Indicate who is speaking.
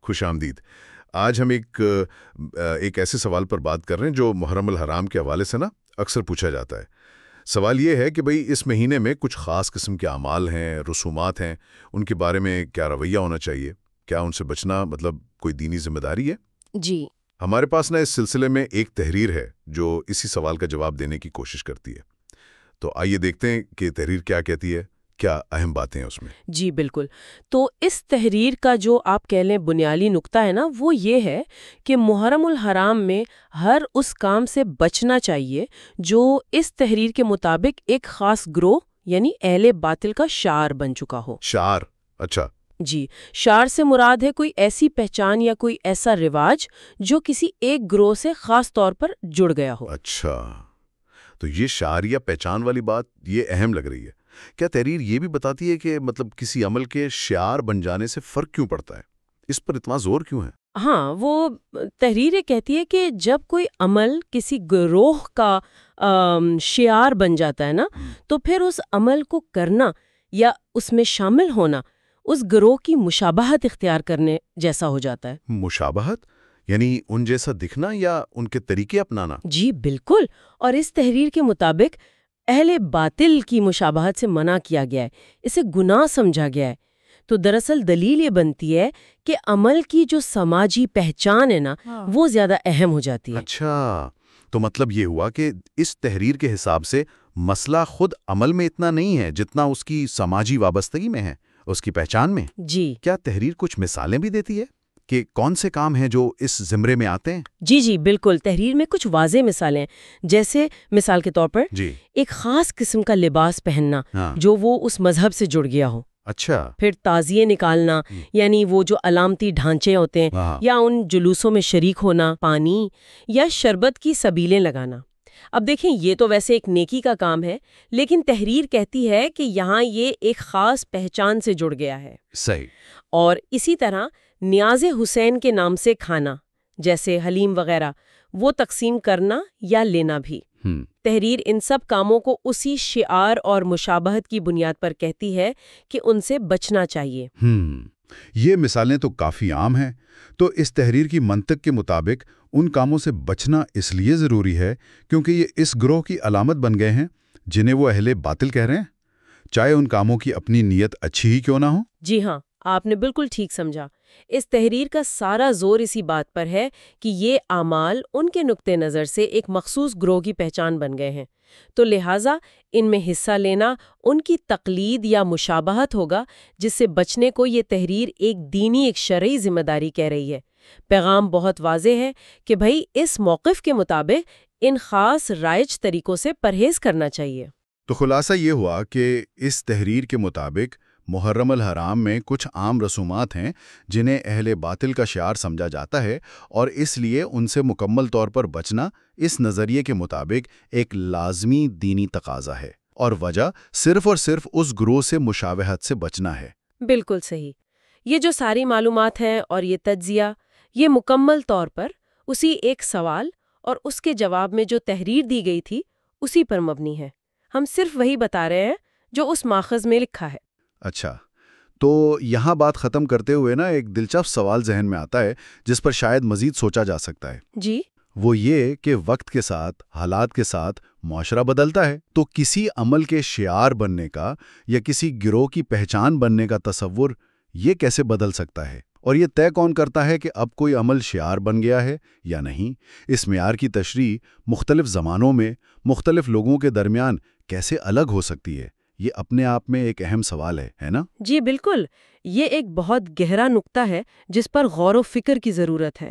Speaker 1: خوش آمدید۔ آج ہم ایک ایسے سوال پر بات کر رہے ہیں جو محرم الحرام کے حوالے سے اکثر پوچھا جاتا ہے۔ سوال یہ ہے کہ بھئی اس مہینے میں کچھ خاص قسم کے اعمال ہیں، رسومات ہیں، ان کے بارے میں کیا رویہ ہونا چاہیے؟ کیا ان سے بچنا کوئی دینی ذمہ داری ہے؟
Speaker 2: جی،
Speaker 1: ہمارے پاس اس سلسلے میں ایک تحریر ہے جو اسی سوال کا جواب دینے کی کوشش کرتی ہے۔ تو آئیے دیکھتے ہیں کہ تحریر کیا کہتی ہے، کیا اہم باتیں ہیں اس میں۔
Speaker 2: جی بالکل۔ تو اس تحریر کا جو آپ کہہ لیں بنیادی نقطہ ہے وہ یہ ہے کہ محرم الحرام میں ہر اس کام سے بچنا چاہیے جو اس تحریر کے مطابق ایک خاص گروہ یعنی اہل باطل کا شعار بن چکا ہو۔
Speaker 1: شعار؟ اچھا۔
Speaker 2: جی، شعار سے مراد ہے کوئی ایسی پہچان یا کوئی ایسا رواج جو کسی ایک گروہ سے خاص طور پر جڑ گیا ہو۔
Speaker 1: اچھا، تو یہ شعار یا پہچان والی بات یہ اہم لگ رہی ہے۔ کیا تحریر یہ بھی بتاتی ہے کہ کسی عمل کے شعار بن جانے سے فرق کیوں پڑتا ہے؟ اس پر اتنا زور کیوں ہے؟
Speaker 2: ہاں، وہ تحریر کہتی ہے کہ جب کوئی عمل کسی گروہ کا شعار بن جاتا ہے تو پھر اس عمل کو کرنا یا اس میں شامل ہونا اس گروہ کی مشابہت اختیار کرنے جیسا ہو جاتا ہے۔
Speaker 1: مشابہت یعنی ان جیسا دکھنا یا ان کے طریقے اپنانا؟
Speaker 2: جی بالکل، اور اس تحریر کے مطابق اہل باطل کی مشابہت سے منع کیا گیا ہے، اسے گناہ سمجھا گیا ہے۔ تو دراصل دلیل یہ بنتی ہے کہ عمل کی جو سماجی پہچان ہے وہ زیادہ اہم ہو جاتی ہے۔
Speaker 1: اچھا، تو یہ ہوا کہ اس تحریر کے حساب سے مسئلہ خود عمل میں اتنا نہیں ہے جتنا اس کی سماجی وابستگی میں ہے، اس کی پہچان میں۔
Speaker 2: جی،
Speaker 1: کیا تحریر کچھ مثالیں بھی دیتی ہے کہ کون سے کام ہیں جو اس زمرے میں آتے ہیں؟
Speaker 2: جی بالکل، تحریر میں کچھ واضح مثالیں ہیں، جیسے مثال کے طور پر ایک خاص قسم کا لباس پہننا جو وہ اس مذہب سے جڑ گیا ہو۔
Speaker 1: اچھا،
Speaker 2: پھر تعزیے نکالنا، یعنی وہ جو علامتی ڈھانچے ہوتے ہیں یا ان جلوسوں میں شریک ہونا، پانی یا شربت کی سبیلیں لگانا۔ اب دیکھیں، یہ تو ویسے ایک نیکی کا کام ہے، لیکن تحریر کہتی ہے کہ یہاں یہ ایک خاص پہچان سے جڑ گیا ہے۔
Speaker 1: صحیح۔
Speaker 2: اور اسی طرح نیاز حسین کے نام سے کھانا، جیسے حلیم وغیرہ، وہ تقسیم کرنا یا لینا بھی۔ تحریر ان سب کاموں کو اسی شعار اور مشابہت کی بنیاد پر کہتی ہے کہ ان سے بچنا چاہیے۔
Speaker 1: یہ مثالیں تو کافی عام ہیں۔ تو اس تحریر کی منطق کے مطابق ان کاموں سے بچنا اس لیے ضروری ہے کیونکہ یہ اس گروہ کی علامت بن گئے ہیں جنہیں وہ اہل باطل کہہ رہے ہیں، چاہے ان کاموں کی اپنی نیت اچھی ہی کیوں نہ ہو۔
Speaker 2: جی ہاں، آپ نے بالکل ٹھیک سمجھا۔ اس تحریر کا سارا زور اسی بات پر ہے کہ یہ اعمال ان کے نقطہ نظر سے ایک مخصوص گروہ کی پہچان بن گئے ہیں، تو لہٰذا ان میں حصہ لینا ان کی تقلید یا مشابہت ہوگا، جس سے بچنے کو یہ تحریر ایک دینی، ایک شرعی ذمہ داری کہہ رہی ہے۔ پیغام بہت واضح ہے کہ بھئی اس موقف کے مطابق ان خاص رائج طریقوں سے پرہیز کرنا چاہیے۔
Speaker 1: تو خلاصہ یہ ہوا کہ اس تحریر کے مطابق محرم الحرام میں کچھ عام رسومات ہیں جنہیں اہل باطل کا شعار سمجھا جاتا ہے، اور اس لیے ان سے مکمل طور پر بچنا اس نظریے کے مطابق ایک لازمی دینی تقاضا ہے، اور وجہ صرف اور صرف اس گروہ سے مشابہت سے بچنا ہے۔
Speaker 2: بالکل صحیح۔ یہ جو ساری معلومات ہیں اور یہ تجزیہ، یہ مکمل طور پر اسی ایک سوال اور اس کے جواب میں جو تحریر دی گئی تھی اسی پر مبنی ہے۔ ہم صرف وہی بتا رہے ہیں جو اس ماخذ میں لکھا ہے۔
Speaker 1: اچھا، تو یہاں بات ختم کرتے ہوئے ایک دلچسپ سوال ذہن میں آتا ہے جس پر شاید مزید سوچا جا سکتا ہے۔
Speaker 2: جی،
Speaker 1: وہ یہ کہ وقت کے ساتھ، حالات کے ساتھ معاشرہ بدلتا ہے، تو کسی عمل کے شعار بننے کا یا کسی گروہ کی پہچان بننے کا تصور یہ کیسے بدل سکتا ہے؟ اور یہ طے کون کرتا ہے کہ اب کوئی عمل شعار بن گیا ہے یا نہیں؟ اس معیار کی تشریح مختلف زمانوں میں مختلف لوگوں کے درمیان کیسے الگ ہو سکتی ہے؟ یہ اپنے آپ میں ایک اہم سوال ہے نا؟
Speaker 2: جی بالکل، یہ ایک بہت گہرا نقطہ ہے جس پر غور و فکر کی ضرورت ہے۔